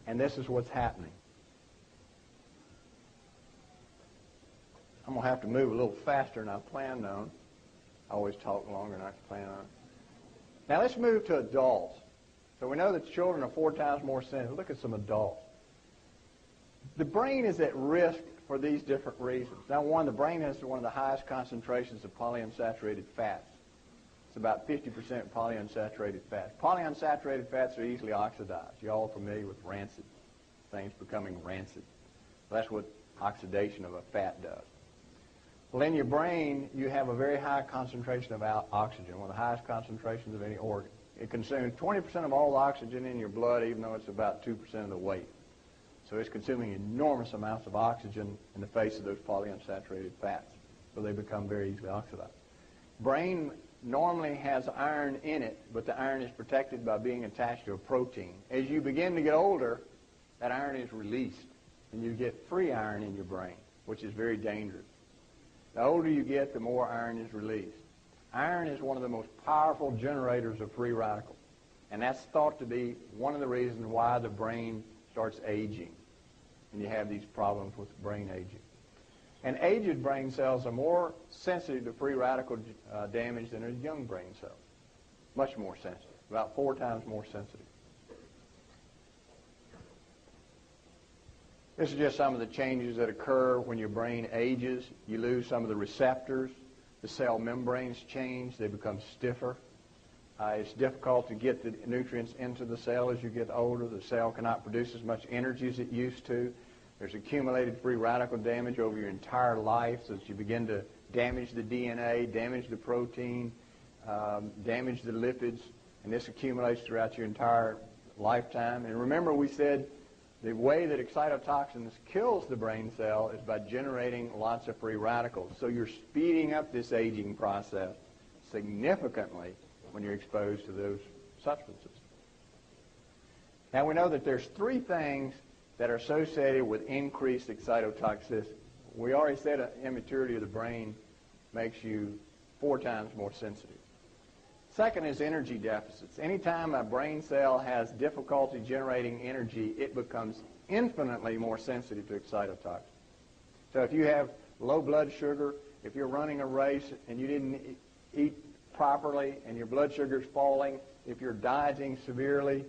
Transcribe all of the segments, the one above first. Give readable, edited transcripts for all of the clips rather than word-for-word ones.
And this is what's happening. I'm going to have to move a little faster than I planned on. I always talk longer than I plan on. Now let's move to adults. So we know that children are 4 times more sensitive. Look at some adults. The brain is at risk for these different reasons. Now one, the brain has one of the highest concentrations of polyunsaturated fats. It's about 50% polyunsaturated fats. Polyunsaturated fats are easily oxidized. You're all familiar with rancid. Things becoming rancid. That's what oxidation of a fat does. Well, in your brain, you have a very high concentration of oxygen, one of the highest concentrations of any organ. It consumes 20% of all the oxygen in your blood, even though it's about 2% of the weight. So it's consuming enormous amounts of oxygen in the face of those polyunsaturated fats. So they become very easily oxidized. Brain normally has iron in it, but the iron is protected by being attached to a protein. As you begin to get older, that iron is released, and you get free iron in your brain, which is very dangerous. The older you get, the more iron is released. Iron is one of the most powerful generators of free radicals, and that's thought to be one of the reasons why the brain starts aging, and you have these problems with brain aging. And aged brain cells are more sensitive to free radical damage than a young brain cell. Much more sensitive, about 4 times more sensitive. This is just some of the changes that occur when your brain ages. You lose some of the receptors. The cell membranes change. They become stiffer. It's difficult to get the nutrients into the cell as you get older. The cell cannot produce as much energy as it used to. There's accumulated free radical damage over your entire life, so that you begin to damage the DNA, damage the protein, damage the lipids, and this accumulates throughout your entire lifetime. And remember, we said the way that excitotoxins kills the brain cell is by generating lots of free radicals. So you're speeding up this aging process significantly when you're exposed to those substances. Now we know that there's 3 things that are associated with increased excitotoxicity. We already said an immaturity of the brain makes you 4 times more sensitive. Second is energy deficits. Anytime a brain cell has difficulty generating energy, it becomes infinitely more sensitive to excitotoxins. So if you have low blood sugar, if you're running a race and you didn't eat properly and your blood sugar is falling, if you're dieting severely,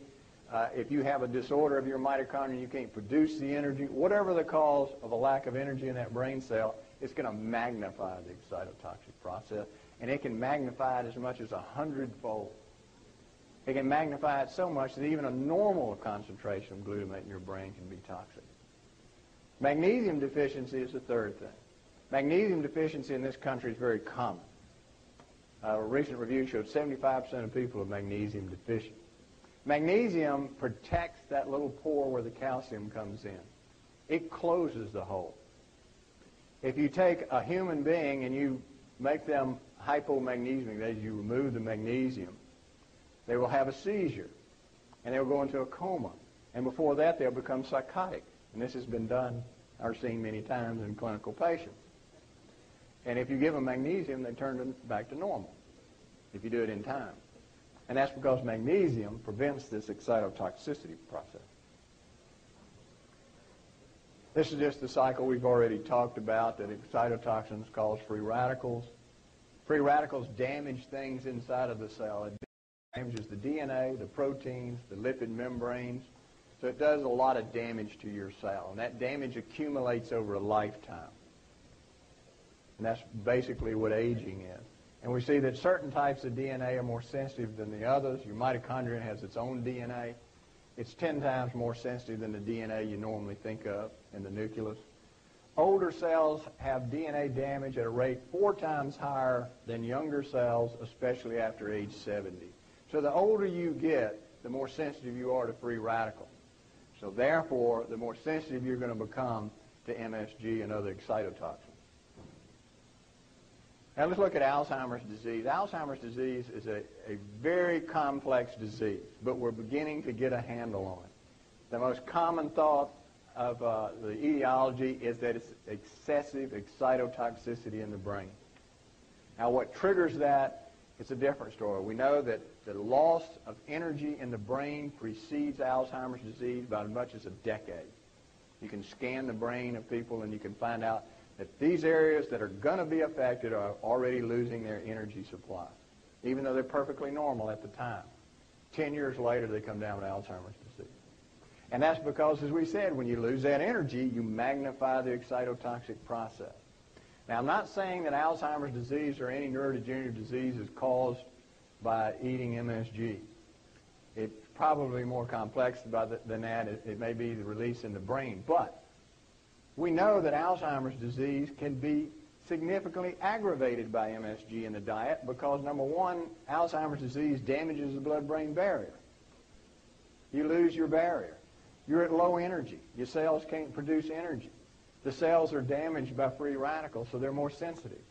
if you have a disorder of your mitochondria and you can't produce the energy, whatever the cause of a lack of energy in that brain cell, it's going to magnify the excitotoxic process. And it can magnify it as much as 100-fold. It can magnify it so much that even a normal concentration of glutamate in your brain can be toxic. Magnesium deficiency is the third thing. Magnesium deficiency in this country is very common. A recent review showed 75% of people are magnesium deficient. Magnesium protects that little pore where the calcium comes in. It closes the hole. If you take a human being and you make them hypomagnesic, that is, you remove the magnesium, they will have a seizure, and they will go into a coma. And before that, they'll become psychotic. And this has been done or seen many times in clinical patients. And if you give them magnesium, they turn back to normal, if you do it in time. And that's because magnesium prevents this excitotoxicity process. This is just the cycle we've already talked about, that excitotoxins cause free radicals. Free radicals damage things inside of the cell. It damages the DNA, the proteins, the lipid membranes. So it does a lot of damage to your cell. And that damage accumulates over a lifetime. And that's basically what aging is. And we see that certain types of DNA are more sensitive than the others. Your mitochondria has its own DNA. It's 10 times more sensitive than the DNA you normally think of in the nucleus. Older cells have DNA damage at a rate 4 times higher than younger cells, especially after age 70. So the older you get, the more sensitive you are to free radicals. So therefore, the more sensitive you're going to become to MSG and other excitotoxins. Now let's look at Alzheimer's disease. Alzheimer's disease is a very complex disease, but we're beginning to get a handle on it. The most common thought of the etiology is that it's excessive excitotoxicity in the brain. Now what triggers that, it's a different story. We know that The loss of energy in the brain precedes Alzheimer's disease by as much as a decade. You can scan the brain of people and you can find out that these areas that are going to be affected are already losing their energy supply, even though they're perfectly normal at the time. 10 years later, they come down with Alzheimer's disease. And that's because, as we said, when you lose that energy, you magnify the excitotoxic process. Now, I'm not saying that Alzheimer's disease or any neurodegenerative disease is caused by eating MSG. It's probably more complex than that. It may be the release in the brain. But we know that Alzheimer's disease can be significantly aggravated by MSG in the diet because, number one, Alzheimer's disease damages the blood-brain barrier. You lose your barrier. You're at low energy. Your cells can't produce energy. The cells are damaged by free radicals, so they're more sensitive.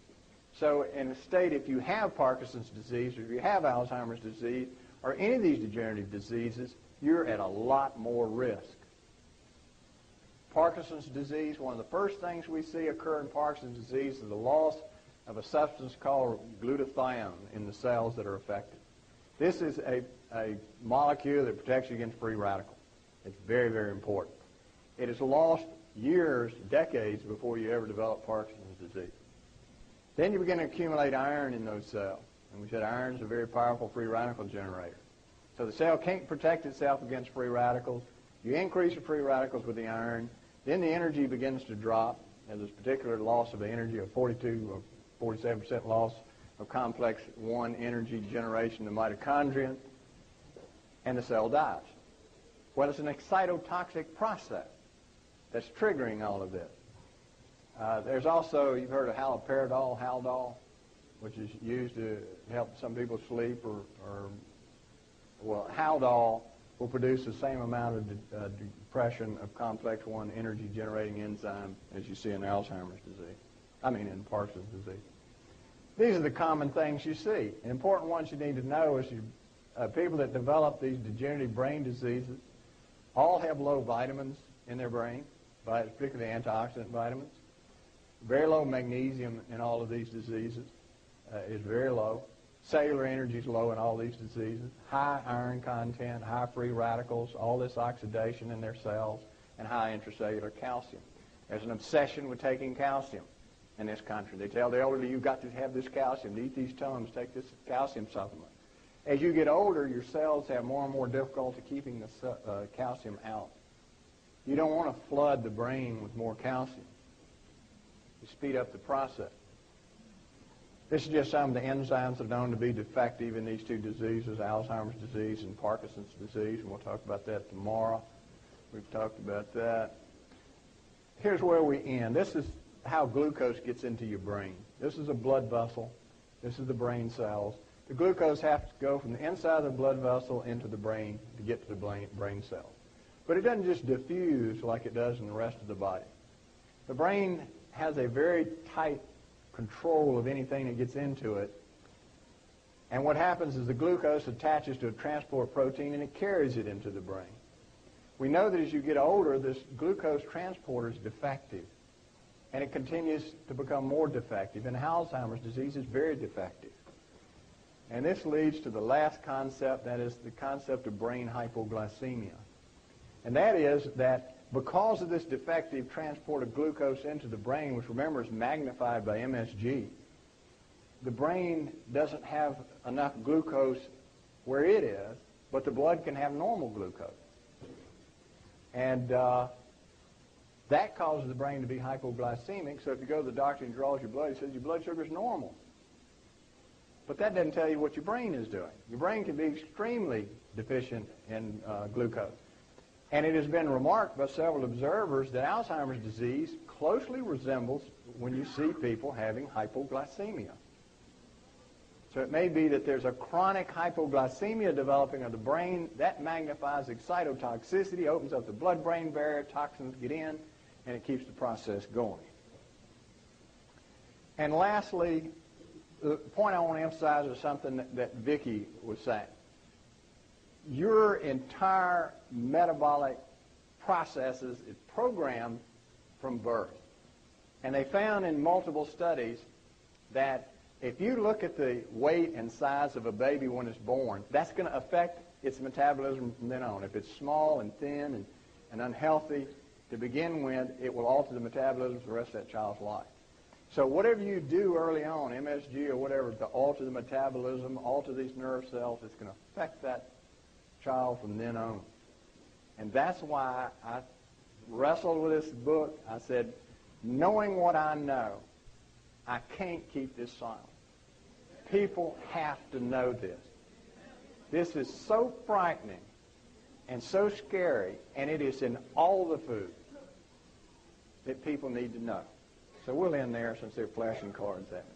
So in a state, if you have Parkinson's disease or if you have Alzheimer's disease or any of these degenerative diseases, you're at a lot more risk. Parkinson's disease, one of the first things we see occur in Parkinson's disease is the loss of a substance called glutathione in the cells that are affected. This is a molecule that protects you against free radicals. It's very, very important. It is lost years, decades before you ever develop Parkinson's disease. Then you begin to accumulate iron in those cells. And we said iron is a very powerful free radical generator. So the cell can't protect itself against free radicals. You increase the free radicals with the iron. Then the energy begins to drop. There's this particular loss of energy, a 42 or 47% loss of complex 1 energy generation in the mitochondria, and the cell dies. Well, it's an excitotoxic process that's triggering all of this. There's also, you've heard of haloperidol, Haldol, which is used to help some people sleep, well, Haldol will produce the same amount of depression of complex 1 energy-generating enzyme as you see in Alzheimer's disease. In Parkinson's disease. These are the common things you see. The important ones you need to know is people that develop these degenerative brain diseases all have low vitamins in their brain, particularly antioxidant vitamins. Very low magnesium in all of these diseases is very low. Cellular energy is low in all these diseases. High iron content, high free radicals, all this oxidation in their cells, and high intracellular calcium. There's an obsession with taking calcium in this country. They tell the elderly, you've got to have this calcium, eat these Tums, take this calcium supplement. As you get older, your cells have more and more difficulty keeping the calcium out. You don't want to flood the brain with more calcium. You speed up the process. This is just some of the enzymes that are known to be defective in these two diseases, Alzheimer's disease and Parkinson's disease, and we'll talk about that tomorrow. We've talked about that. Here's where we end. This is how glucose gets into your brain. This is a blood vessel. This is the brain cells. The glucose has to go from the inside of the blood vessel into the brain to get to the brain cells. But it doesn't just diffuse like it does in the rest of the body. The brain has a very tight control of anything that gets into it. And what happens is the glucose attaches to a transport protein and it carries it into the brain. We know that as you get older, this glucose transporter is defective. And it continues to become more defective. And Alzheimer's disease is very defective. And this leads to the last concept, that is the concept of brain hypoglycemia. And that is that because of this defective transport of glucose into the brain, which remember is magnified by MSG, the brain doesn't have enough glucose where it is, but the blood can have normal glucose. And that causes the brain to be hypoglycemic. So if you go to the doctor and he draws your blood, he says your blood sugar is normal. But that doesn't tell you what your brain is doing. Your brain can be extremely deficient in glucose. And it has been remarked by several observers that Alzheimer's disease closely resembles when you see people having hypoglycemia. So it may be that there's a chronic hypoglycemia developing of the brain. That magnifies excitotoxicity, opens up the blood-brain barrier, toxins get in, and it keeps the process going. And lastly, the point I want to emphasize is something that Vicki was saying. Your entire metabolic processes is programmed from birth. And they found in multiple studies that If you look at the weight and size of a baby when it's born, that's going to affect its metabolism from then on. If it's small and thin and unhealthy to begin with, it will alter the metabolism for the rest of that child's life. So whatever you do early on, MSG or whatever, to alter the metabolism, alter these nerve cells, it's going to affect that child from then on. And that's why I wrestled with this book. I said, knowing what I know, I can't keep this silent. People have to know this. This is so frightening and so scary, and it is in all the food that people need to know. So we'll end there since they're flashing cards at me.